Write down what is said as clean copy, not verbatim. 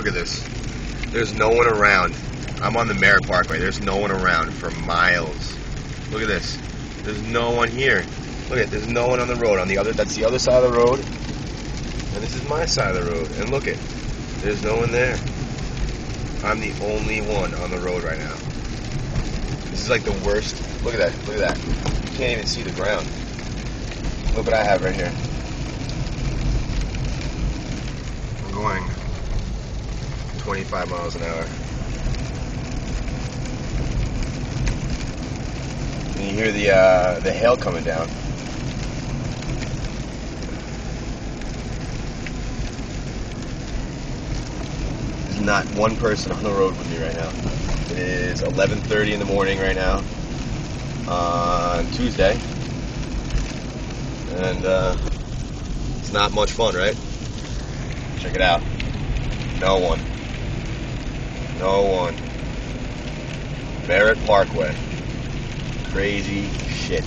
Look at this. There's no one around. I'm on the Merritt Parkway. There's no one around for miles. Look at this. There's no one here. Look at, there's no one on the road. That's the other side of the road. And this is my side of the road. And look at, there's no one there. I'm the only one on the road right now. This is like the worst. Look at that. Look at that. You can't even see the ground. Look what I have right here. I'm going 25 miles an hour. And you hear the hail coming down. There's not one person on the road with me right now. It is 11:30 in the morning right now on Tuesday. And it's not much fun, right? Check it out. No one. No one. Merritt Parkway. Crazy shit.